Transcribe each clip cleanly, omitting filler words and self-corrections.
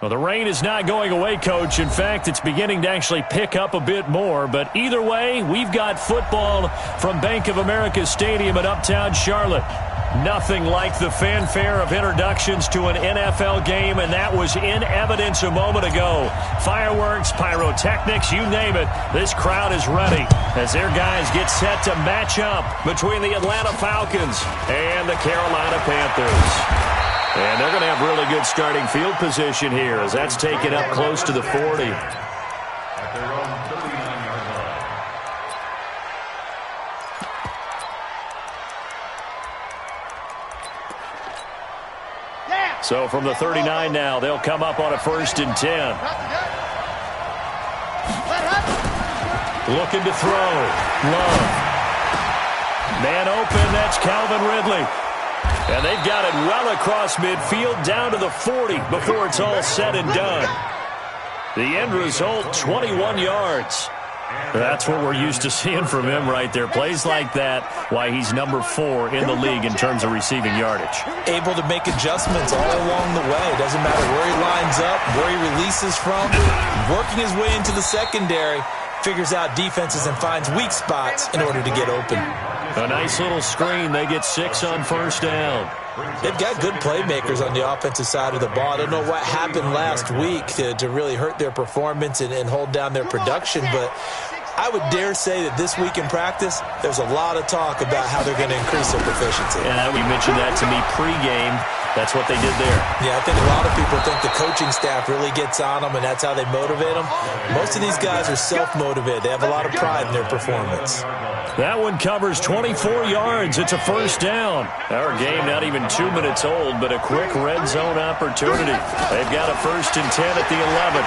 Well, the rain is not going away, Coach. In fact, it's beginning to actually pick up a bit more. But either way, we've got football from Bank of America Stadium in Uptown Charlotte. Nothing like the fanfare of introductions to an NFL game, and that was in evidence a moment ago. Fireworks, pyrotechnics, you name it. This crowd is ready as their guys get set to match up between the Atlanta Falcons and the Carolina Panthers. And they're going to have really good starting field position here as that's taken up close to the 40. So from the 39 now, they'll come up on a 1st and 10. Looking to throw. Love. Man open, that's Calvin Ridley. And they've got it well across midfield down to the 40 before it's all said and done. The end result, 21 yards. That's what we're used to seeing from him right there. Plays like that, why he's number 4 in the league in terms of receiving yardage. Able to make adjustments all along the way. Doesn't matter where he lines up, where he releases from. Working his way into the secondary, figures out defenses and finds weak spots in order to get open. A nice little screen. They get 6 on 1st down. They've got good playmakers on the offensive side of the ball. I don't know what happened last week to really hurt their performance and hold down their production, but I would dare say that this week in practice, there's a lot of talk about how they're going to increase their proficiency. And you mentioned that to me pregame. That's what they did there. Yeah, I think a lot of people think the coaching staff really gets on them, and that's how they motivate them. Most of these guys are self-motivated. They have a lot of pride in their performance. That one covers 24 yards. It's a 1st down. Our game not even 2 minutes old, but a quick red zone opportunity. They've got a 1st and 10 at the 11.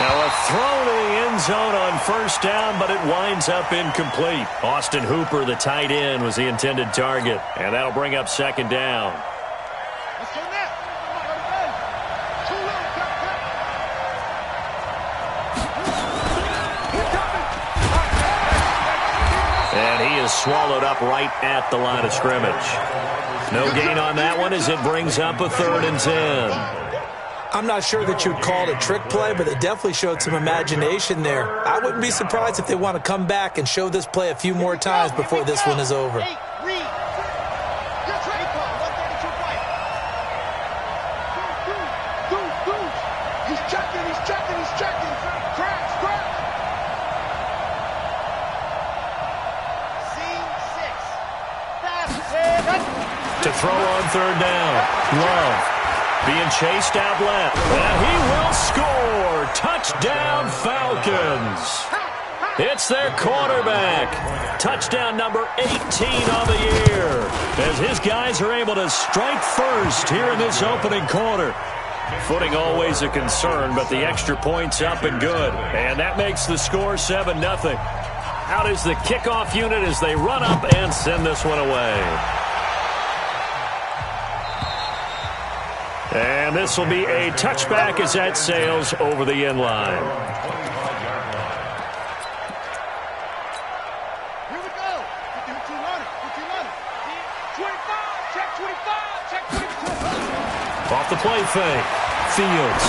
Now a throw to the end zone on 1st down, but it winds up incomplete. Austin Hooper, the tight end, was the intended target, and that'll bring up 2nd down. And he is swallowed up right at the line of scrimmage. No gain on that one as it brings up a 3rd and 10. I'm not sure that you'd call it a trick play, but they definitely showed some imagination there. I wouldn't be surprised if they want to come back and show this play a few more times before this one is over. To throw on 3rd down. Love. Being chased out left. And he will score. Touchdown, Falcons. It's their quarterback. Touchdown number 18 on the year. As his guys are able to strike first here in this opening quarter. Footing always a concern, but the extra point's up and good. And that makes the score 7-0. Out is the kickoff unit as they run up and send this one away. And this will be a touchback as that sails over the end line. Here we go. Check 25. Check 25. Off the play fake. Fields.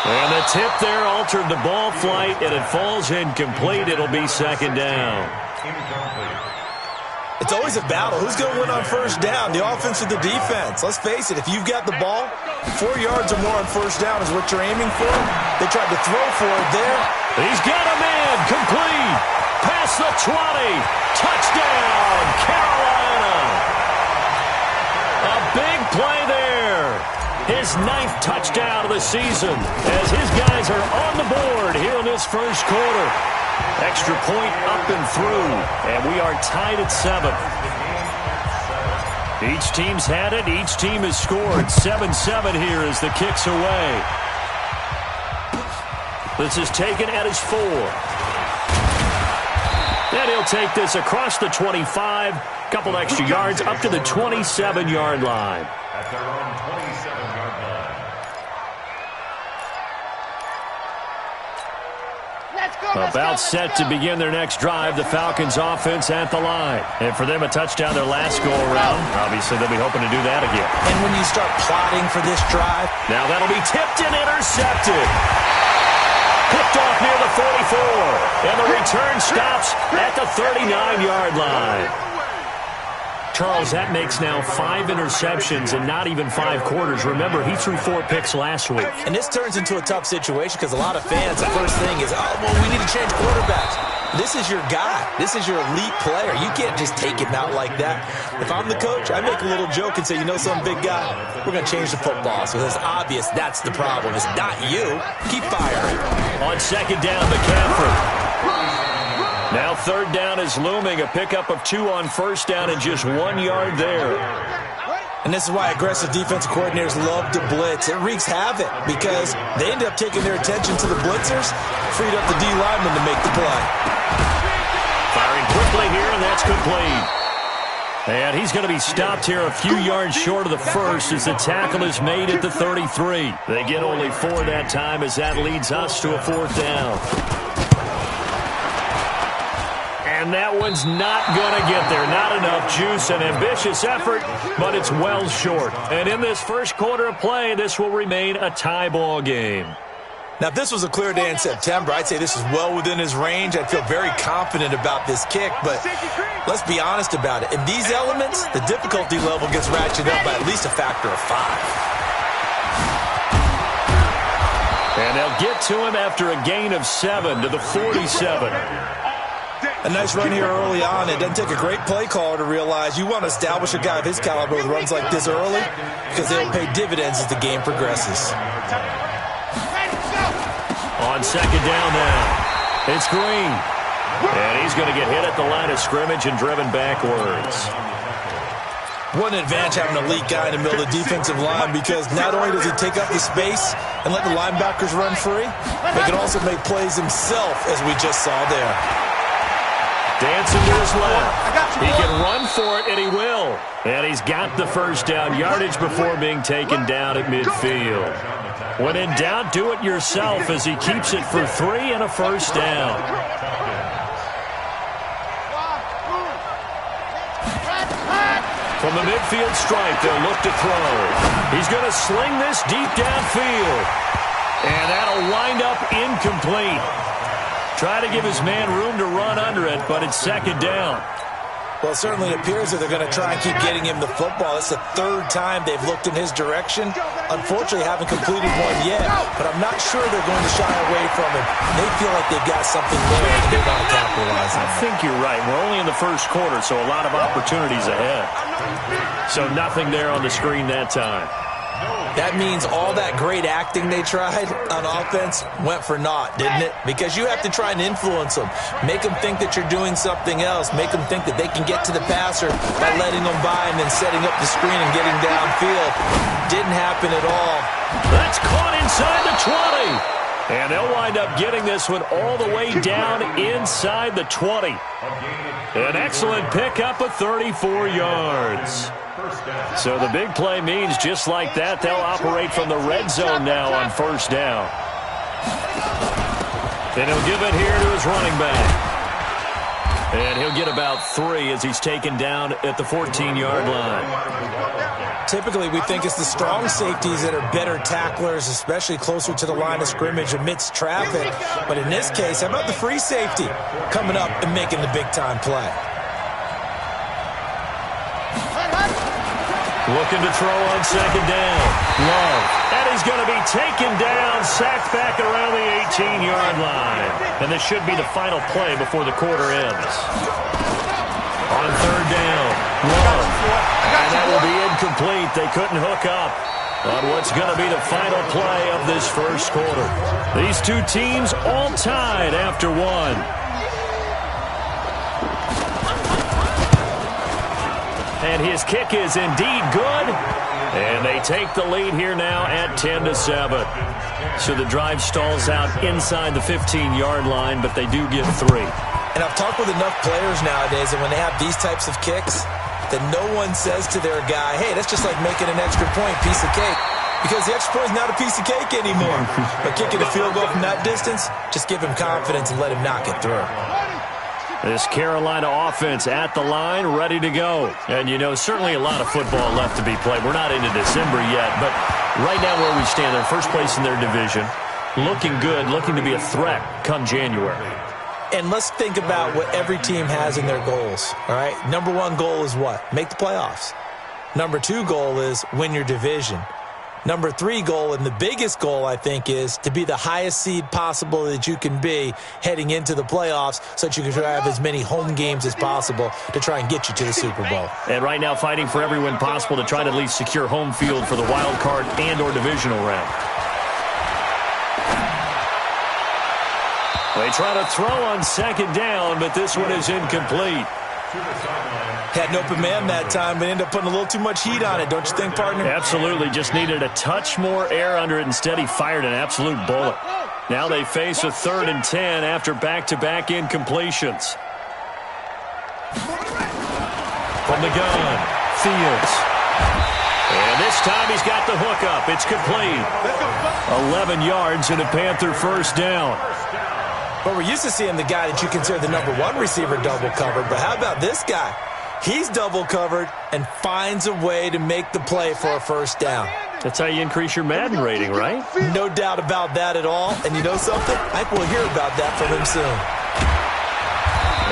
And the tip there altered the ball flight, and it falls incomplete. It'll be 2nd down. It's always a battle. Who's going to win on 1st down, the offense or the defense? Let's face it, if you've got the ball, 4 yards or more on 1st down is what you're aiming for. They tried to throw for it there. He's got a man. Complete. Past the 20. Touchdown, Carolina. A big play there. His 9th touchdown of the season as his guys are on the board here in this 1st quarter. Extra point up and through, and we are tied at 7. Each team's had it. Each team has scored. 7-7 here as the kick's away. This is taken at his 4. And he'll take this across the 25. Couple extra yards up to the 27-yard line. At their own 27-yard line. Let's go! About set to begin their next drive, the Falcons offense at the line. And for them, a touchdown their last go-around. Obviously, they'll be hoping to do that again. And when you start plotting for this drive, now that'll be tipped and intercepted. Picked off near the 44. And the return stops at the 39-yard line. Charles, that makes now 5 interceptions in not even 5 quarters. Remember, he threw 4 picks last week. And this turns into a tough situation because a lot of fans, the first thing is, oh, well, we need to change quarterbacks. This is your guy. This is your elite player. You can't just take him out like that. If I'm the coach, I make a little joke and say, you know some big guy, we're going to change the football. So it's obvious that's the problem. It's not you. Keep firing. On second down, McCaffrey. Now third down is looming. A pickup of 2 on first down and just 1 yard there. And this is why aggressive defensive coordinators love to blitz. It wreaks havoc because they end up taking their attention to the blitzers, freed up the D lineman to make the play. Firing quickly here, and that's complete. And he's going to be stopped here a few yards short of the first as the tackle is made at the 33. They get only 4 that time as that leads us to a 4th down. And that one's not going to get there. Not enough juice. An ambitious effort, but it's well short. And in this first quarter of play, this will remain a tie ball game. Now, if this was a clear day in September, I'd say this is well within his range. I'd feel very confident about this kick, but let's be honest about it. In these elements, the difficulty level gets ratcheted up by at least a factor of 5. And they'll get to him after a gain of 7 to the 47. A nice run here early on. It doesn't take a great play caller to realize you want to establish a guy of his caliber with runs like this early because they'll pay dividends as the game progresses. On second down now, it's Green. And he's going to get hit at the line of scrimmage and driven backwards. What an advantage having an elite guy in the middle of the defensive line because not only does he take up the space and let the linebackers run free, but he can also make plays himself as we just saw there. Dancing to his left. He can run for it, and he will. And he's got the first down yardage before being taken down at midfield. When in doubt, do it yourself as he keeps it for 3 and a first down. From the midfield stripe, they'll look to throw. He's going to sling this deep downfield. And that'll wind up incomplete. Try to give his man room to run under it, but it's second down. Well, certainly it appears that they're going to try and keep getting him the football. It's the 3rd time they've looked in his direction. Unfortunately, haven't completed one yet, but I'm not sure they're going to shy away from him. They feel like they've got something there that they want to capitalize on. I think you're right. We're only in the first quarter, so a lot of opportunities ahead. So nothing there on the screen that time. That means all that great acting they tried on offense went for naught, didn't it? Because you have to try and influence them. Make them think that you're doing something else. Make them think that they can get to the passer by letting them by and then setting up the screen and getting downfield. Didn't happen at all. That's caught inside the 20. And they'll wind up getting this one all the way down inside the 20. An excellent pickup of 34 yards. So the big play means just like that, they'll operate from the red zone now on first down. And he'll give it here to his running back. And he'll get about 3 as he's taken down at the 14-yard line. Typically, we think it's the strong safeties that are better tacklers, especially closer to the line of scrimmage amidst traffic. But in this case, how about the free safety coming up and making the big-time play? Looking to throw on second down. Love. And he's going to be taken down, sacked back around the 18-yard line. And this should be the final play before the quarter ends. On third down, Love. And that will be incomplete. They couldn't hook up on what's going to be the final play of this first quarter. These two teams all tied after 1. And his kick is indeed good. And they take the lead here now at 10-7. So the drive stalls out inside the 15-yard line, but they do get 3. And I've talked with enough players nowadays that when they have these types of kicks, that no one says to their guy, hey, that's just like making an extra point, piece of cake. Because the extra point is not a piece of cake anymore. But kicking a field goal from that distance, just give him confidence and let him knock it through. This Carolina offense at the line, ready to go. And, you know, certainly a lot of football left to be played. We're not into December yet, but right now where we stand, they're first place in their division. Looking good, looking to be a threat come January. And let's think about what every team has in their goals, all right? Number one goal is what? Make the playoffs. Number two goal is win your division. Number three goal, and the biggest goal, I think, is to be the highest seed possible that you can be heading into the playoffs so that you can have as many home games as possible to try and get you to the Super Bowl. And right now fighting for every win possible to try to at least secure home field for the wild card and or divisional round. They try to throw on second down, but this one is incomplete. Had an open man that time, but ended up putting a little too much heat on it, don't you think, partner? Absolutely. Just needed a touch more air under it. Instead, he fired an absolute bullet. Now they face a 3rd and 10 after back-to-back incompletions. From the gun, Fields. And this time he's got the hookup. It's complete. 11 yards and a Panther first down. But we're used to seeing the guy that you consider the number one receiver double covered. But how about this guy? He's double covered and finds a way to make the play for a first down. That's how you increase your Madden rating, right? No doubt about that at all. And you know something? I think we'll hear about that from him soon.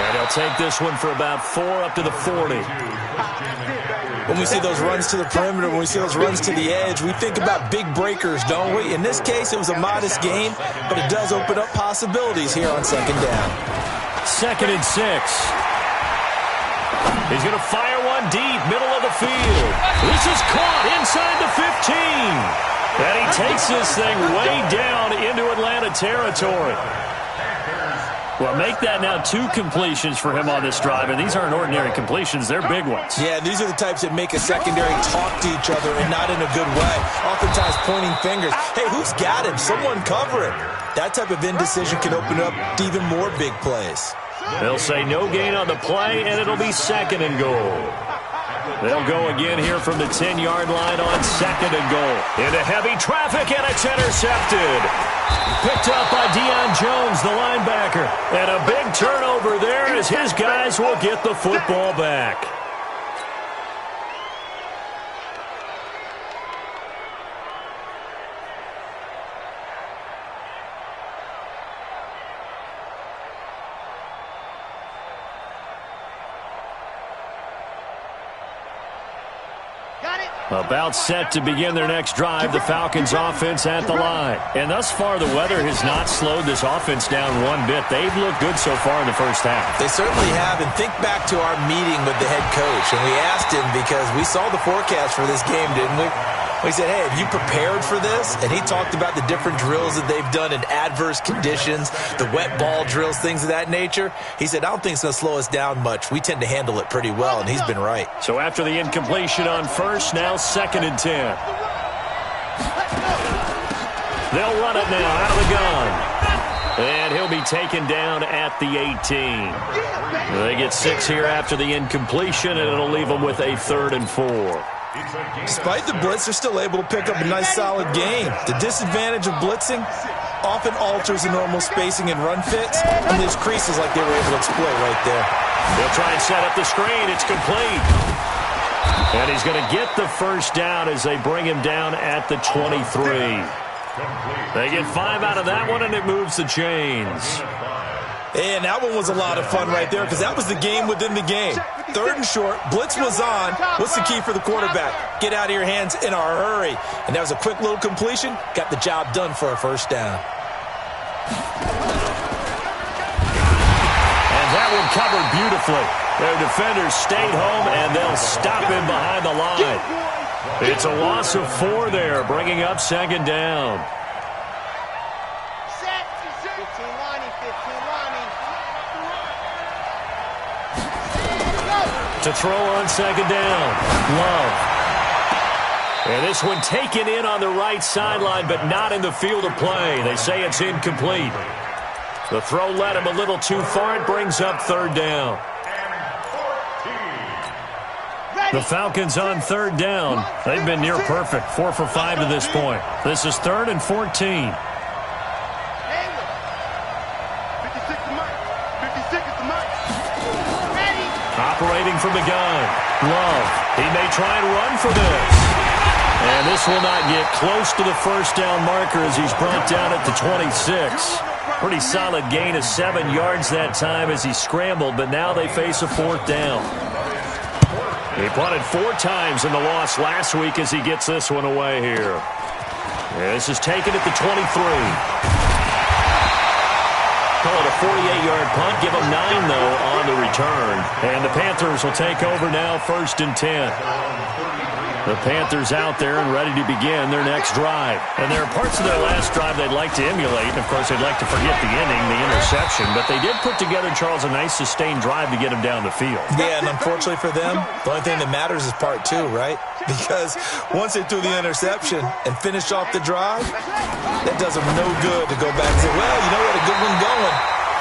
And he'll take this one for about 4 up to the 40. When we see those runs to the perimeter, when we see those runs to the edge, we think about big breakers, don't we? In this case, it was a modest game, but it does open up possibilities here on second down. 2nd and 6. He's going to fire one deep, middle of the field. This is caught inside the 15. And he takes this thing way down into Atlanta territory. Well, make that now 2 completions for him on this drive, and these aren't ordinary completions. They're big ones. Yeah, these are the types that make a secondary talk to each other and not in a good way. Oftentimes pointing fingers. Hey, who's got him? Someone cover him. That type of indecision can open up to even more big plays. They'll say no gain on the play, and it'll be 2nd and goal. They'll go again here from the 10-yard line on 2nd and goal. Into heavy traffic, and it's intercepted. Picked up by Deion Jones, the linebacker. And a big turnover there as his guys will get the football back. About set to begin their next drive, the Falcons offense at the line. And thus far, the weather has not slowed this offense down one bit. They've looked good so far in the first half. They certainly have. And think back to our meeting with the head coach. And we asked him because we saw the forecast for this game, didn't we? We said, hey, have you prepared for this? And he talked about the different drills that they've done in adverse conditions, the wet ball drills, things of that nature. He said, I don't think it's going to slow us down much. We tend to handle it pretty well, and he's been right. So after the incompletion on first, now 2nd and 10. They'll run it now out of the gun. And he'll be taken down at the 18. They get 6 here after the incompletion, and it'll leave them with a 3rd and 4. Despite the blitz, they're still able to pick up a nice, solid game. The disadvantage of blitzing often alters the normal spacing and run fits, and there's creases like they were able to exploit right there. They'll try and set up the screen. It's complete. And he's going to get the first down as they bring him down at the 23. They get 5 out of that one, and it moves the chains. And that one was a lot of fun right there because that was the game within the game. 3rd and short, blitz was on. What's the key for the quarterback? Get out of your hands in a hurry. And that was a quick little completion. Got the job done for a first down. And that one covered beautifully. Their defenders stayed home, and they'll stop him behind the line. It's a loss of 4 there, bringing up 2nd down. To throw on 2nd down, Love. And this one taken in on the right sideline, but not in the field of play. They say it's incomplete. The throw led him a little too far. It brings up 3rd down. The Falcons on third down. They've been near perfect, 4 for 5 to this point. This is 3rd and 14. Operating from the gun. Love. He may try and run for this. And this will not get close to the first down marker as he's brought down at the 26. Pretty solid gain of 7 yards that time as he scrambled, but now they face a 4th down. He punted 4 times in the loss last week as he gets this one away here. And this is taken at the 23. Call it a 48-yard punt. Give them 9, though, on the return. And the Panthers will take over now, 1st and 10. The Panthers out there and ready to begin their next drive. And there are parts of their last drive they'd like to emulate. And, of course, they'd like to forget the inning, the interception. But they did put together, Charles, a nice sustained drive to get them down the field. Yeah, and unfortunately for them, the only thing that matters is part 2, right? Because once they threw the interception and finished off the drive, that does them no good to go back and say, well, you know what, a good one going.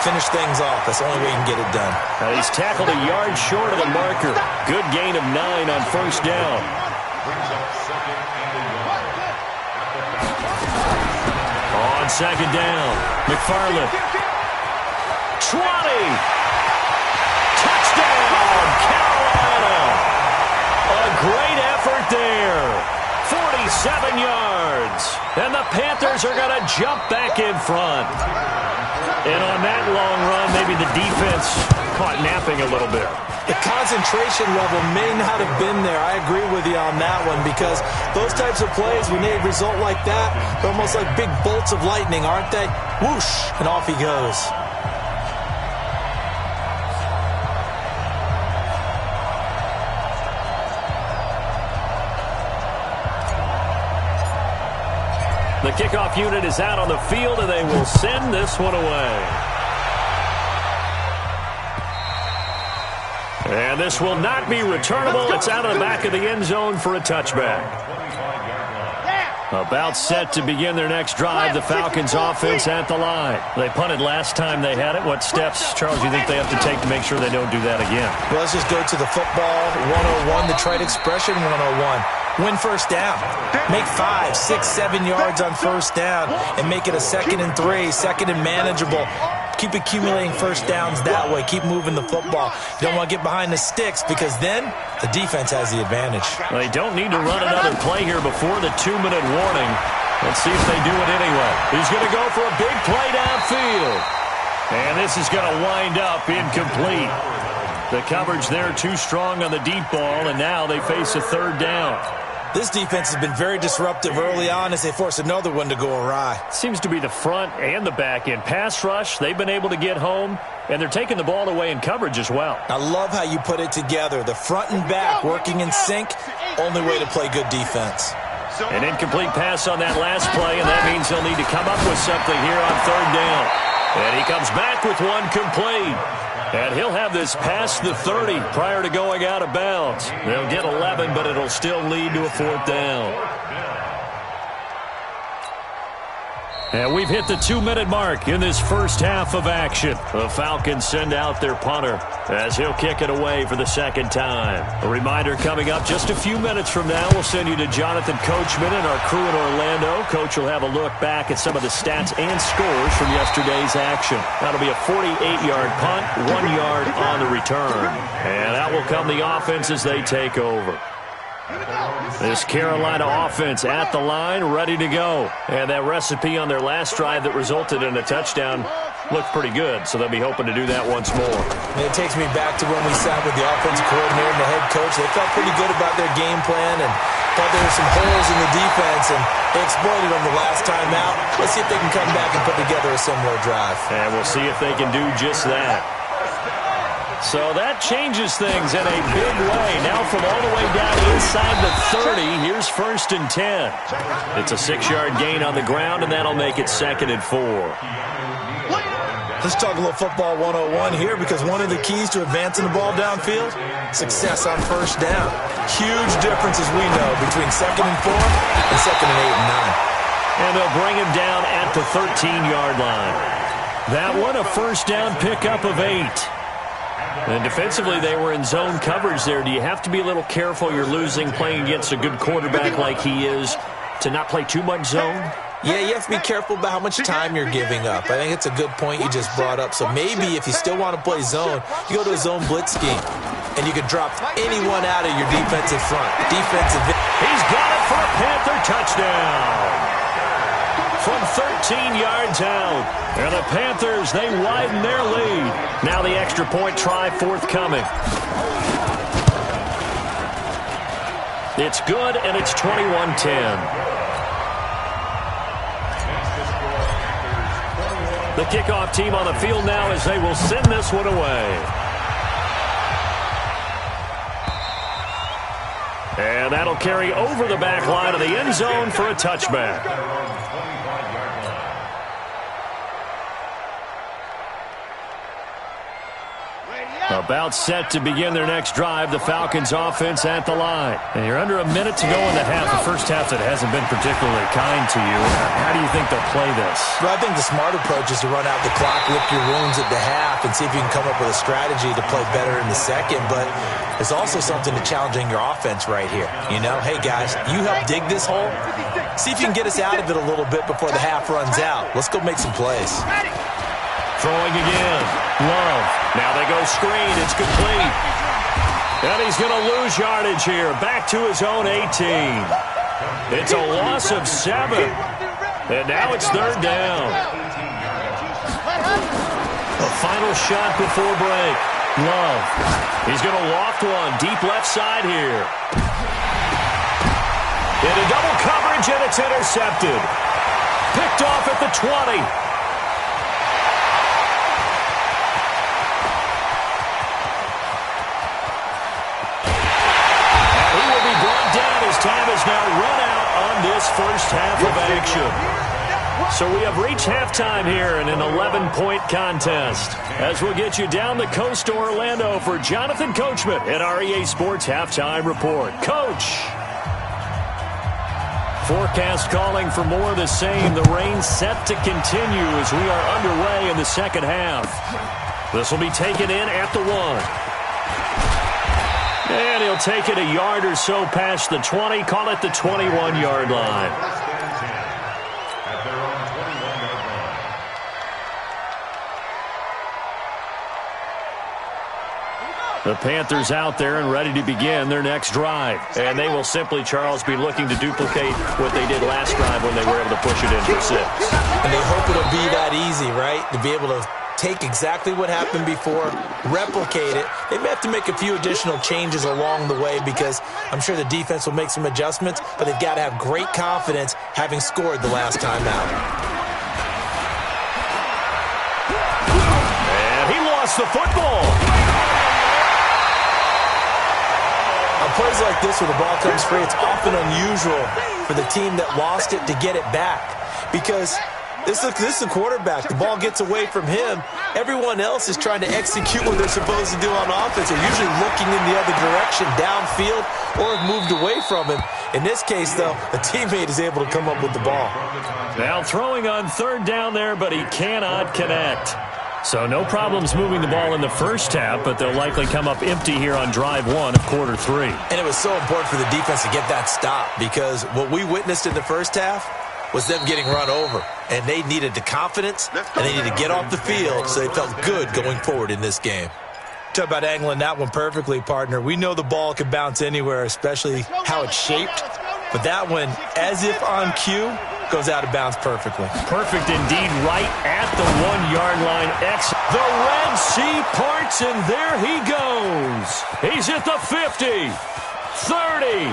Finish things off. That's the only way you can get it done. Now he's tackled a yard short of the marker. Good gain of 9 on 1st down. On 2nd down, McFarland. 20. Touchdown, Carolina. A great effort there. 47 yards. And the Panthers are going to jump back in front. And on that long run, maybe the defense caught napping a little bit. The concentration level may not have been there. I agree with you on that one because those types of plays, when they result like that, they're almost like big bolts of lightning, aren't they? Whoosh, and off he goes. The kickoff unit is out on the field, and they will send this one away. And this will not be returnable. It's out of the back of the end zone for a touchback. About set to begin their next drive, the Falcons offense at the line. They punted last time they had it. What steps, Charles, do you think they have to take to make sure they don't do that again? Well, let's just go to the football 101, the trite expression 101. Win first down. Make 5, 6, 7 yards on first down and make it a 2nd and 3, 2nd and manageable. Keep accumulating first downs that way. Keep moving the football. You don't want to get behind the sticks because then the defense has the advantage. They don't need to run another play here before the 2-minute warning. Let's see if they do it anyway. He's going to go for a big play downfield. And this is going to wind up incomplete. The coverage there too strong on the deep ball, and now they face a 3rd down. This defense has been very disruptive early on as they force another one to go awry. Seems to be the front and the back end. Pass rush, they've been able to get home, and they're taking the ball away in coverage as well. I love how you put it together. The front and back working in sync, only way to play good defense. An incomplete pass on that last play, and that means they'll need to come up with something here on 3rd down. And he comes back with one complete. And he'll have this past the 30 prior to going out of bounds. They'll get 11, but it'll still lead to a 4th down. And we've hit the 2-minute mark in this first half of action. The Falcons send out their punter as he'll kick it away for the 2nd time. A reminder coming up just a few minutes from now, we'll send you to Jonathan Coachman and our crew in Orlando. Coach will have a look back at some of the stats and scores from yesterday's action. That'll be a 48-yard punt, 1 yard on the return. And out will come the offense as they take over. This Carolina offense at the line, ready to go. And that recipe on their last drive that resulted in a touchdown looked pretty good, so they'll be hoping to do that once more. And it takes me back to when we sat with the offensive coordinator and the head coach. They felt pretty good about their game plan and thought there were some holes in the defense, and they exploited them the last time out. Let's see if they can come back and put together a similar drive. And we'll see if they can do just that. So that changes things in a big way. Now from all the way down inside the 30, here's 1st and 10. It's a 6-yard gain on the ground, and that'll make it 2nd and 4. Let's talk a little football 101 here because one of the keys to advancing the ball downfield, success on first down. Huge difference, as we know, between 2nd and 4 and 2nd and 8 and 9. And they'll bring him down at the 13-yard line. That one, a first down pickup of 8. And defensively, they were in zone coverage there. Do you have to be a little careful? You're losing playing against a good quarterback like he is to not play too much zone? Yeah, you have to be careful about how much time you're giving up. I think it's a good point you just brought up. So maybe if you still want to play zone, you go to a zone blitz scheme, and you can drop anyone out of your defensive front. He's got it for a Panther touchdown. From 13 yards out. And the Panthers, they widen their lead. Now the extra point try forthcoming. It's good, and it's 21-10. The kickoff team on the field now as they will send this one away. And that'll carry over the back line of the end zone for a touchback. About set to begin their next drive, the Falcons offense at the line. And you're under a minute to go in the half, the first half that hasn't been particularly kind to you. How do you think they'll play this? Well, I think the smart approach is to run out the clock, lick your wounds at the half, and see if you can come up with a strategy to play better in the second. But there's also something to challenging your offense right here. You know, hey, guys, you help dig this hole. See if you can get us out of it a little bit before the half runs out. Let's go make some plays. Throwing again. Love. Now they go screen. It's complete. And he's going to lose yardage here. Back to his own 18. It's a loss of 7. And now it's third down. A final shot before break. Love. He's going to loft one. Deep left side here. Into double coverage, and it's intercepted. Picked off at the 20. Time is now run out on this first half of action. So we have reached halftime here in an 11-point contest. As we'll get you down the coast to Orlando for Jonathan Coachman at REA Sports Halftime Report. Coach! Forecast calling for more of the same. The rain set to continue as we are underway in the second half. This will be taken in at the 1. And he'll take it a yard or so past the 20, call it the 21-yard line. The Panthers out there and ready to begin their next drive. And they will simply, Charles, be looking to duplicate what they did last drive when they were able to push it in for 6. And they hope it'll be that easy, right? To be able to take exactly what happened before, replicate it. They may have to make a few additional changes along the way because I'm sure the defense will make some adjustments, but they've got to have great confidence having scored the last time out. And he lost the football. On plays like this where the ball comes free, it's often unusual for the team that lost it to get it back because This is the quarterback. The ball gets away from him. Everyone else is trying to execute what they're supposed to do on offense. They're usually looking in the other direction, downfield, or have moved away from him. In this case, though, a teammate is able to come up with the ball. Now throwing on third down there, but he cannot connect. So no problems moving the ball in the first half, but they'll likely come up empty here on drive 1 of quarter 3. And it was so important for the defense to get that stop because what we witnessed in the first half was them getting run over. And they needed the confidence, and they needed to get off the field so they felt good going forward in this game. Talk about angling that one perfectly, partner. We know the ball can bounce anywhere, especially how it's shaped. But that one, as if on cue, goes out of bounds perfectly. Perfect indeed, right at the 1-yard line. The Red Sea parts, and there he goes. He's at the 50, 30,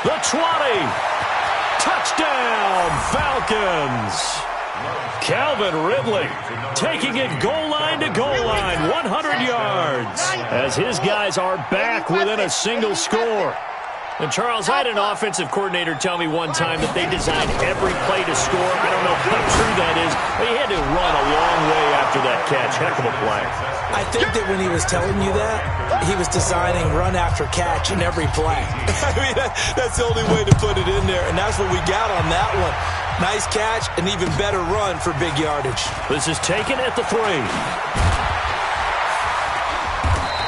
the 20. Touchdown, Falcons. Calvin Ridley taking it goal line to goal line, 100 yards, as his guys are back within a single score. And, Charles, I had an offensive coordinator tell me one time that they designed every play to score. I don't know how true that is, but he had to run a long way after that catch. Heck of a play. I think that when he was telling you that, he was designing run after catch in every play. I mean, that's the only way to put it in there, and that's what we got on that one. Nice catch, an even better run for big yardage. This is taken at the 3.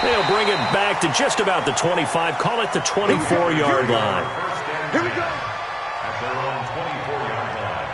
They'll bring it back to just about the 25. Call it the 24-yard line. Here we go. At their own 24-yard line.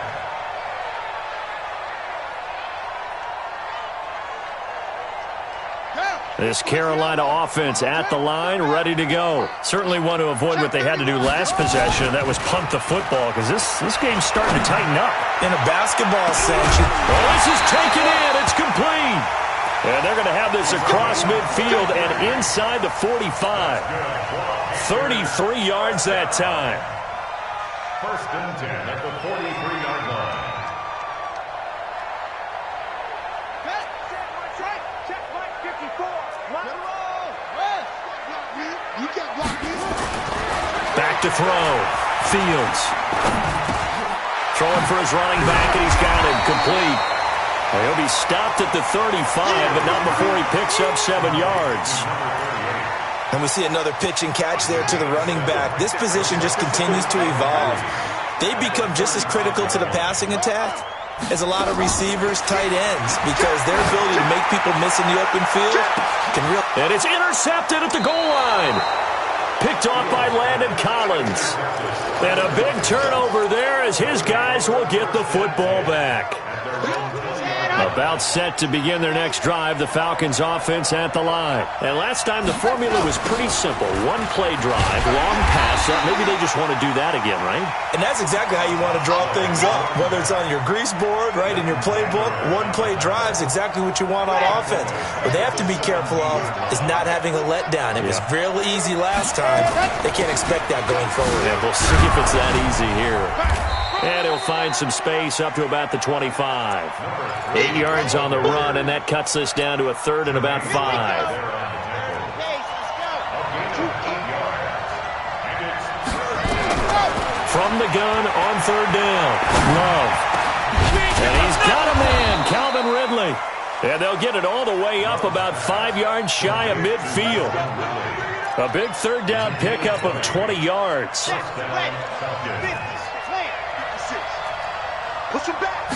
This Carolina offense at the line, ready to go. Certainly want to avoid what they had to do last possession. That was punt the football, because this game's starting to tighten up. In a basketball sense. Well, this is taken in. It's complete. And they're going to have this across midfield and inside the 45. 33 yards that time. 1st and 10 at the 43-yard line. Check Mike 54. You got blocked in. Back to throw. Fields. Throwing for his running back, and he's got him complete. He'll be stopped at the 35, but not before he picks up 7 yards. And we see another pitch and catch there to the running back. This position just continues to evolve. They become just as critical to the passing attack as a lot of receivers, tight ends, because their ability to make people miss in the open field can really... And it's intercepted at the goal line. Picked off by Landon Collins. And a big turnover there as his guys will get the football back. About set to begin their next drive, the Falcons offense at the line. And last time the formula was pretty simple. One play drive, long pass up. Maybe they just want to do that again, right? And that's exactly how you want to draw things up. Whether it's on your grease board, right, in your playbook, one play drive is exactly what you want on offense. What they have to be careful of is not having a letdown. It was real easy last time. They can't expect that going forward. Yeah, we'll see if it's that easy here. And he'll find some space up to about the 25. 8 yards on the run, and that cuts this down to a 3rd and about 5. From the gun on 3rd down. Love. And he's got a man, Calvin Ridley. And they'll get it all the way up about 5 yards shy of midfield. A big 3rd down pickup of 20 yards. Push him back.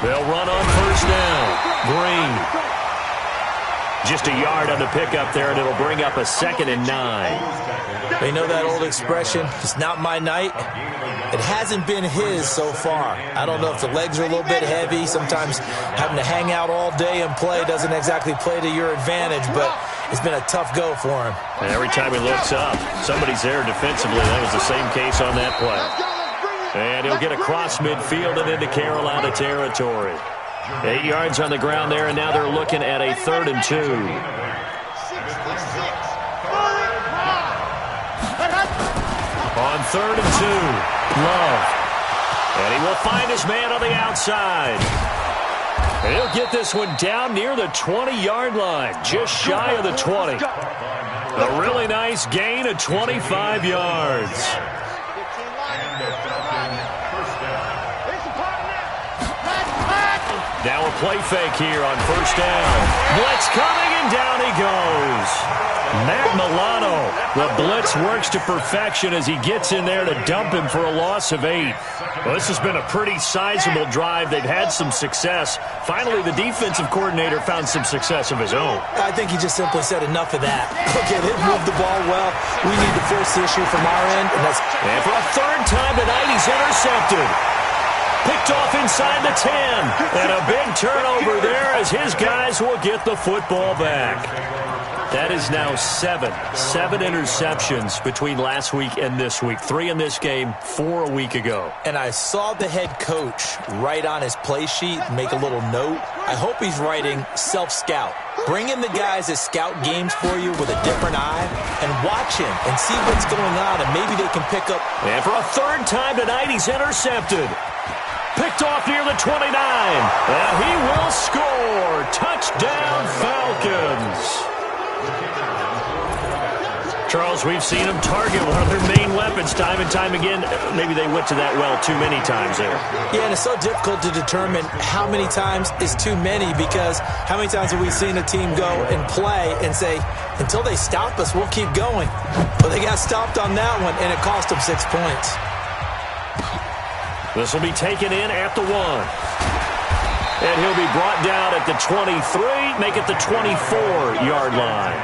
They'll run on 1st down. Green. Just a yard on the pickup there, and it'll bring up a 2nd and 9. They know that old expression, it's not my night. It hasn't been his so far. I don't know if the legs are a little bit heavy. Sometimes having to hang out all day and play doesn't exactly play to your advantage, but it's been a tough go for him. And every time he looks up, somebody's there defensively. That was the same case on that play. And he'll get across midfield and into Carolina territory. 8 yards on the ground there, and now they're looking at a 3rd and 2. On 3rd and 2, Love. And he will find his man on the outside. And he'll get this one down near the 20-yard line, just shy of the 20. A really nice gain of 25 yards. Now a play fake here on 1st down. Blitz coming, and down he goes. Matt Milano. The blitz works to perfection as he gets in there to dump him for a loss of 8. Well, this has been a pretty sizable drive. They've had some success. Finally, the defensive coordinator found some success of his own. I think he just simply said enough of that. Okay, they've moved the ball well. We need to force the issue from our end. And for a 3rd time tonight, he's intercepted. Picked off inside the 10. And a big turnover there as his guys will get the football back. That is now 7 interceptions between last week and this week. 3 in this game, 4 a week ago. And I saw the head coach write on his play sheet, make a little note. I hope he's writing self-scout. Bring in the guys that scout games for you with a different eye and watch him and see what's going on, and maybe they can pick up. And for a 3rd time tonight, he's intercepted. Picked off near the 29. And he will score. Touchdown, Falcons. Charles, we've seen them target one of their main weapons time and time again. Maybe they went to that well too many times there. Yeah, and it's so difficult to determine how many times is too many, because how many times have we seen a team go and play and say, until they stop us, we'll keep going. But they got stopped on that one, and it cost them 6 points. This will be taken in at the 1. And he'll be brought down at the 23, make it the 24-yard line.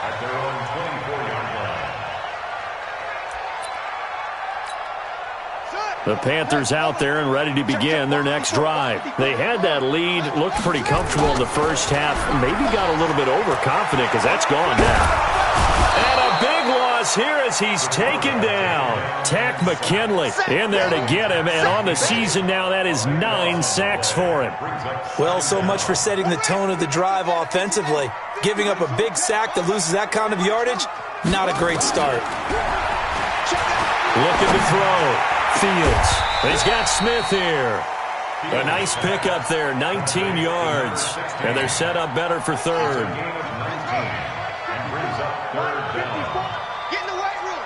At their own 24-yard line. The Panthers out there and ready to begin their next drive. They had that lead, looked pretty comfortable in the first half, maybe got a little bit overconfident because that's gone now. And a big loss here as he's taken down. Tack McKinley in there to get him, and on the season now, that is 9 sacks for him. Well, so much for setting the tone of the drive offensively. Giving up a big sack that loses that kind of yardage, not a great start. Looking to throw. Fields. He's got Smith here. A nice pickup there, 19 yards. And they're set up better for third. Get in the weight room.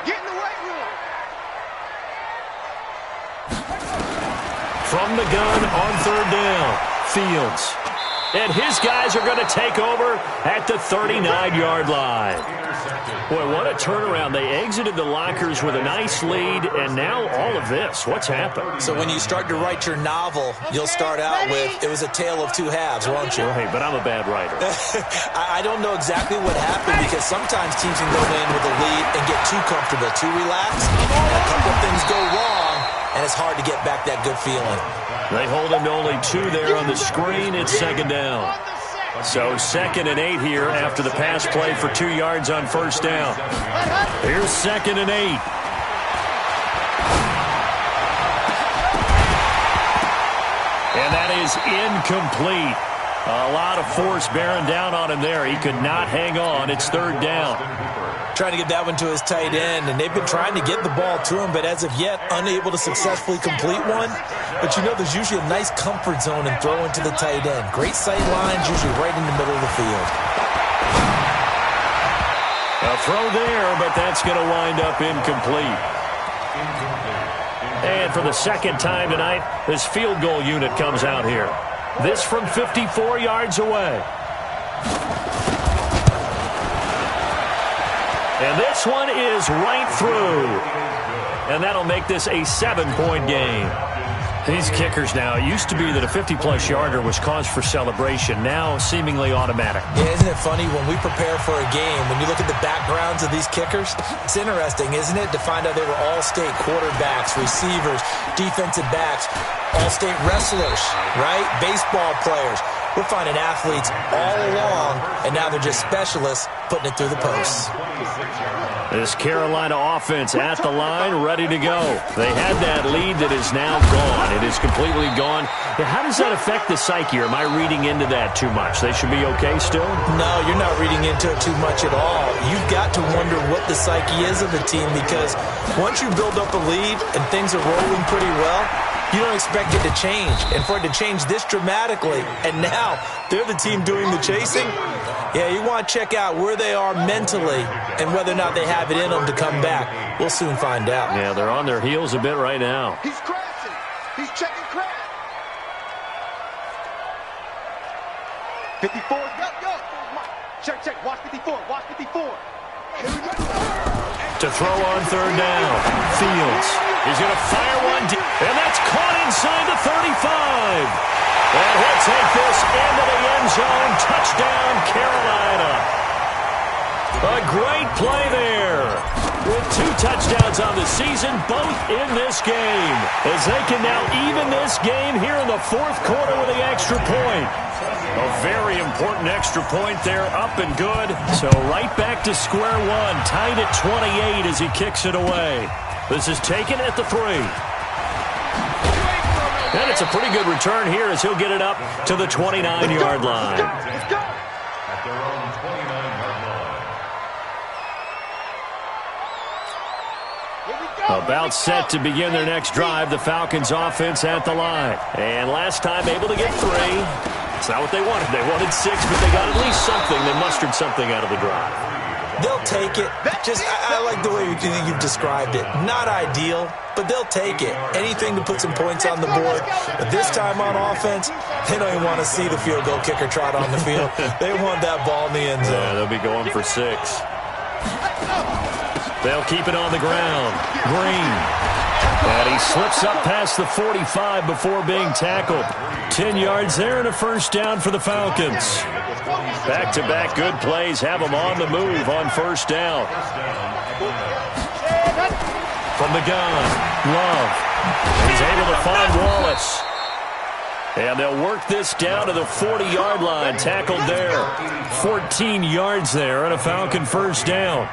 Get in the weight room. From the gun on third down. Fields. And his guys are going to take over at the 39-yard line. Boy, what a turnaround. They exited the lockers with a nice lead, and now all of this. What's happened? So when you start to write your novel, you'll start out with, it was a tale of two halves, won't you? Hey, but I'm a bad writer. I don't know exactly what happened because sometimes teams can go in with a lead and get too comfortable, too relaxed, and a couple of things go wrong, and it's hard to get back that good feeling. They hold him to only 2 there on the screen. It's second down. So 2nd and 8 here after the pass play for 2 yards on first down. Here's 2nd and 8. And that is incomplete. A lot of force bearing down on him there. He could not hang on. It's third down. Trying to get that one to his tight end, and they've been trying to get the ball to him, but as of yet, unable to successfully complete one. But you know there's usually a nice comfort zone in throwing to the tight end. Great sight lines, usually right in the middle of the field. A throw there, but that's going to wind up incomplete. And for the second time tonight, this field goal unit comes out here. This from 54 yards away. And this one is right through. And that'll make this a 7-point game. These kickers now, it used to be that a 50-plus yarder was cause for celebration. Now seemingly automatic. Yeah, isn't it funny when we prepare for a game, when you look at the backgrounds of these kickers, it's interesting, isn't it, to find out they were all-state quarterbacks, receivers, defensive backs, all-state wrestlers, right? Baseball players. We're finding athletes all along, and now they're just specialists putting it through the posts. This Carolina offense at the line, ready to go. They had that lead that is now gone. It is completely gone. How does that affect the psyche? Or am I reading into that too much? They should be okay still? No, you're not reading into it too much at all. You've got to wonder what the psyche is of the team, because once you build up a lead and things are rolling pretty well, you don't expect it to change. And for it to change this dramatically, and now they're the team doing the chasing, yeah, you want to check out where they are mentally and whether or not they have it in them to come back. We'll soon find out. Yeah, they're on their heels a bit right now. He's crashing. He's checking crash. 54. Yo. Check. Watch 54. Watch 54. Here we go. To throw on third down. Fields. He's going to fire one deep. And that's caught inside the 35. And he'll take this into the end zone. Touchdown, Carolina. A great play there. With 2 touchdowns on the season, both in this game. As they can now even this game here in the 4th quarter with the extra point. A very important extra point there, up and good. So right back to square one, tied at 28 as he kicks it away. This is taken at the 3. And it's a pretty good return here as he'll get it up to the 29-yard line. Let's go. At their own 29-yard line. About set to begin their next drive, the Falcons offense at the line. And last time able to get 3. It's not what they wanted. They wanted 6, but they got at least something. They mustered something out of the drive. They'll take it. I like the way you've described it. Not ideal, but they'll take it. Anything to put some points on the board. But this time on offense, they don't even want to see the field goal kicker trot on the field. They want that ball in the end zone. Yeah, they'll be going for 6. They'll keep it on the ground. Green. And he slips up past the 45 before being tackled. 10 yards there and a first down for the Falcons. Back-to-back good plays have them on the move on first down. From the gun, Love. He's able to find Wallace. And they'll work this down to the 40-yard line. Tackled there. 14 yards there and a Falcon first down.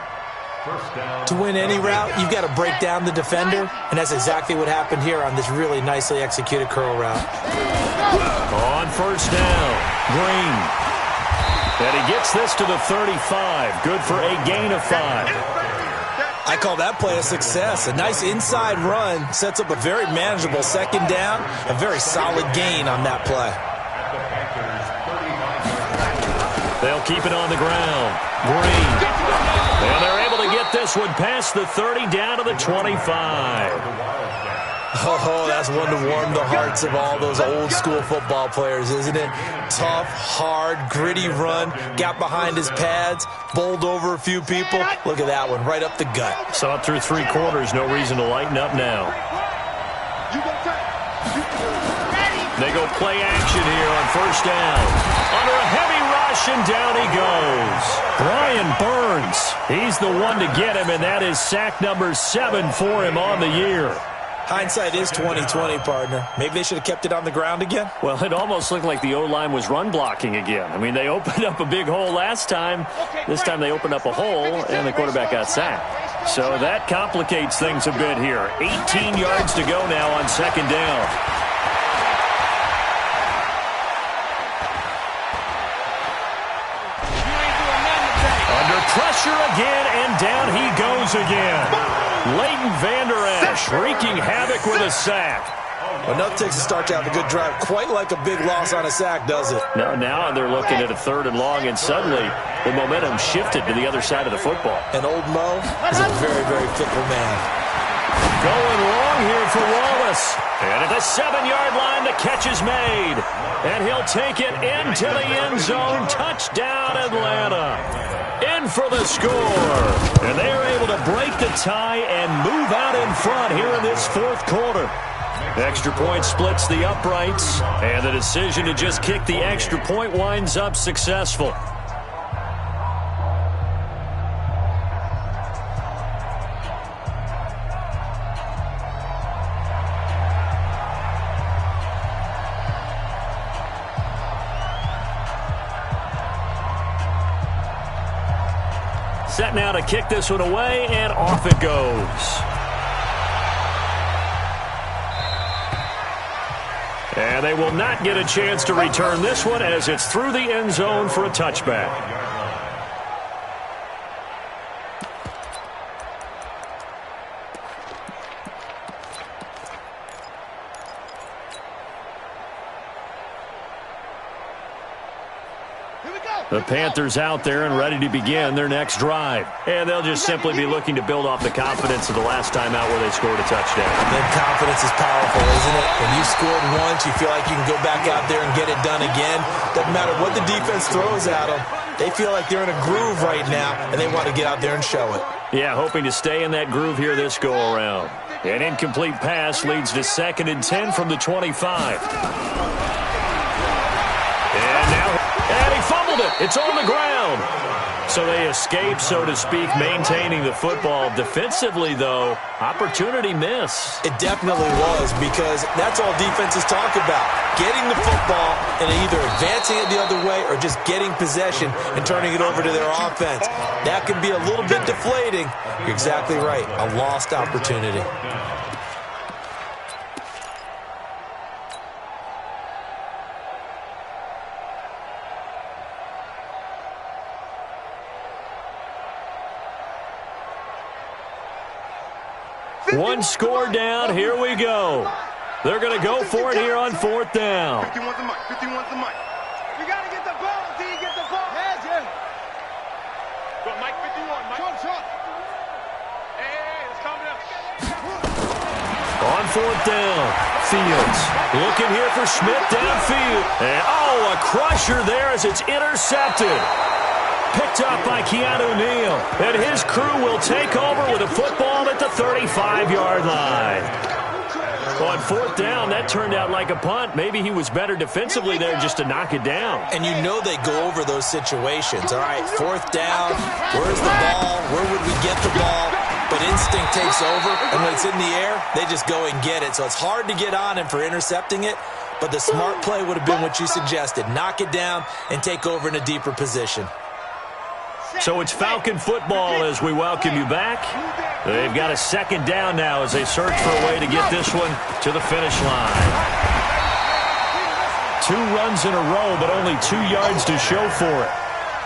To win any route, you've got to break down the defender, and that's exactly what happened here on this really nicely executed curl route. On first down, Green. And he gets this to the 35. Good for a gain of 5. I call that play a success. A nice inside run sets up a very manageable second down. A very solid gain on that play. They'll keep it on the ground. Green. And they're able to get this one past the 30 down to the 25. Oh, that's one to warm the hearts of all those old school football players, isn't it? Tough, hard, gritty run. Got behind his pads, bowled over a few people. Look at that one, right up the gut. Saw it through 3 quarters. No reason to lighten up now. They go play action here on first down. Under a heavy rush, and down he goes. Brian Burns, he's the one to get him, and that is sack number 7 for him on the year. Hindsight is 20/20, partner. Maybe they should have kept it on the ground again. Well, it almost looked like the O-line was run blocking again. I mean, they opened up a big hole last time. This time they opened up a hole, and the quarterback got sacked. So that complicates things a bit here. 18 yards to go now on second down. Under pressure again, and down he goes again. Leighton Vander Esch wreaking havoc with a sack. Enough takes to start to have a good drive. Quite like a big loss on a sack, does it? No, now they're looking at a 3rd and long, and suddenly the momentum shifted to the other side of the football. And old Mo is a very, very fickle man. Going long here for Wallace. And at the 7-yard line, the catch is made. And he'll take it into the end zone. Touchdown, Atlanta. In for the score. And they're able to break the tie and move out in front here in this 4th quarter. Extra point splits the uprights, and the decision to just kick the extra point winds up successful. Set now to kick this one away, and off it goes. And they will not get a chance to return this one as it's through the end zone for a touchback. The Panthers out there and ready to begin their next drive. And they'll just simply be looking to build off the confidence of the last time out where they scored a touchdown. And then confidence is powerful, isn't it? When you scored once, you feel like you can go back out there and get it done again. Doesn't matter what the defense throws at them. They feel like they're in a groove right now, and they want to get out there and show it. Yeah, hoping to stay in that groove here this go-around. An incomplete pass leads to 2nd and 10 from the 25. And he fumbled it. It's on the ground. So they escape, so to speak, maintaining the football. Defensively, though, opportunity miss. It definitely was, because that's all defenses talk about. Getting the football and either advancing it the other way or just getting possession and turning it over to their offense. That can be a little bit deflating. You're exactly right. A lost opportunity. One score down. Here we go. They're going to go for it here on 4th down. 51's the mic. 51's the mic. You got to get the ball. D, get the ball. Heads in. Go, Mike 51. Mike. Short. Hey, it's coming up. On 4th down, Fields looking here for Schmidt downfield. And, a crusher there as it's intercepted. Picked up by Keanu Neal. And his crew will take over with a football at the 35-yard line. On fourth down, that turned out like a punt. Maybe he was better defensively there just to knock it down. And you know they go over those situations. All right, fourth down, where's the ball? Where would we get the ball? But instinct takes over, and when it's in the air, they just go and get it. So it's hard to get on him for intercepting it, but the smart play would have been what you suggested. Knock it down and take over in a deeper position. So it's Falcon football as we welcome you back. They've got a second down now as they search for a way to get this one to the finish line. 2 runs in a row, but only 2 yards to show for it.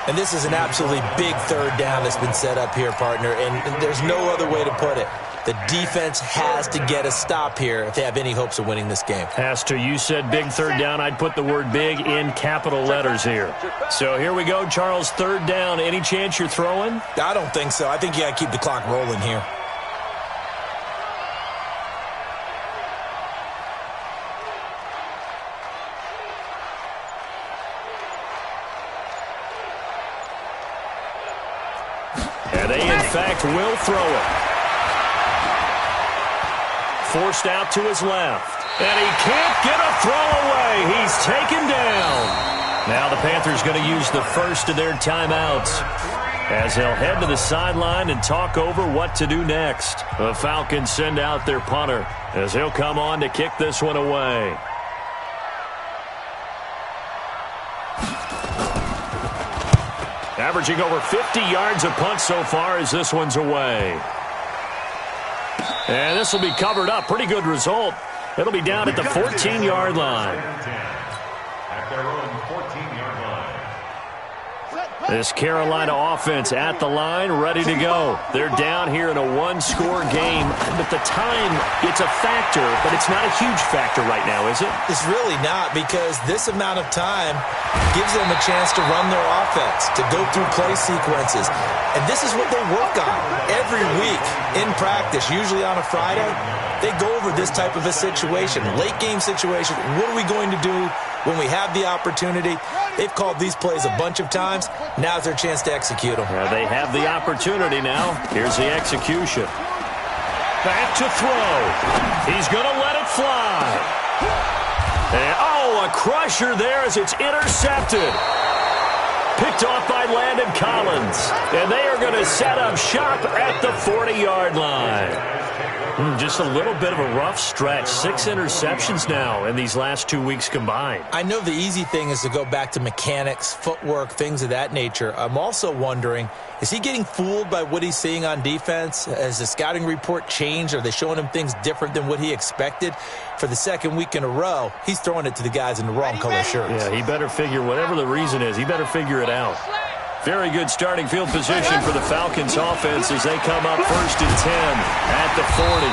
And this is an absolutely big third down that's been set up here, partner, and there's no other way to put it. The defense has to get a stop here if they have any hopes of winning this game. Has to. You said big third down. I'd put the word big in capital letters here. So here we go, Charles, third down. Any chance you're throwing? I don't think so. I think you got to keep the clock rolling here. And they, in fact, will throw it. Forced out to his left. And he can't get a throw away. He's taken down. Now the Panthers going to use the first of their timeouts as they'll head to the sideline and talk over what to do next. The Falcons send out their punter as he'll come on to kick this one away. Averaging over 50 yards a punt so far as this one's away. And this will be covered up. Pretty good result. It'll be down at the 14-yard line. At their own 14-yard line. This Carolina offense at the line, ready to go. They're down here in a one-score game, but the time, it's a factor, but it's not a huge factor right now, is it? It's really not, because this amount of time gives them a chance to run their offense, to go through play sequences. And this is what they work on every week in practice, usually on a Friday. They go over this type of a situation, late game situation. What are we going to do when we have the opportunity? They've called these plays a bunch of times. Now's their chance to execute them. Yeah, they have the opportunity now. Here's the execution. Back to throw. He's going to let it fly. And, oh, a crusher there as it's intercepted. Picked off by Landon Collins. And they are going to set up shop at the 40-yard line. Just a little bit of a rough stretch. 6 interceptions now in these last 2 weeks combined. I know the easy thing is to go back to mechanics, footwork, things of that nature. I'm also wondering, is he getting fooled by what he's seeing on defense? Has the scouting report changed? Are they showing him things different than what he expected? For the second week in a row, he's throwing it to the guys in the wrong color shirts. Yeah, he better figure, whatever the reason is, he better figure it out. Very good starting field position for the Falcons offense as they come up 1st and 10 at the 40.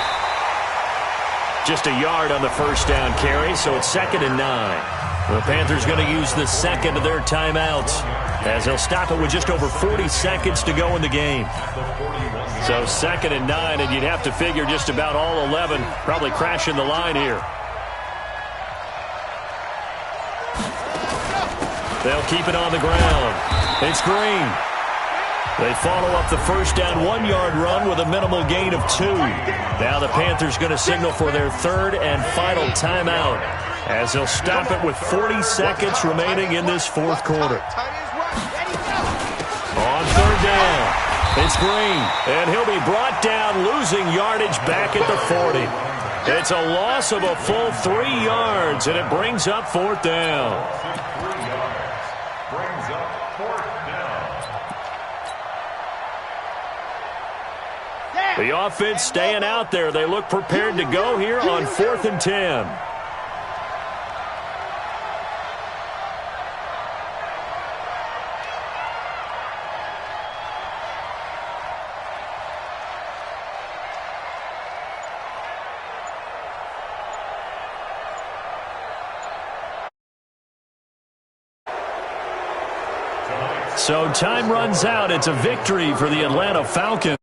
Just a yard on the first down carry, so it's 2nd and 9. The Panthers going to use the second of their timeouts as they'll stop it with just over 40 seconds to go in the game. So 2nd and 9, and you'd have to figure just about all 11 probably crashing the line here. They'll keep it on the ground. It's Green. They follow up the first down 1-yard run with a minimal gain of 2. Now the Panthers going to signal for their 3rd and final timeout as they'll stop it with 40 seconds remaining in this 4th quarter. On 3rd down, it's Green, and he'll be brought down, losing yardage back at the 40. It's a loss of a full 3 yards, and it brings up 4th down. The offense staying out there. They look prepared to go here on 4th and 10. So time runs out. It's a victory for the Atlanta Falcons.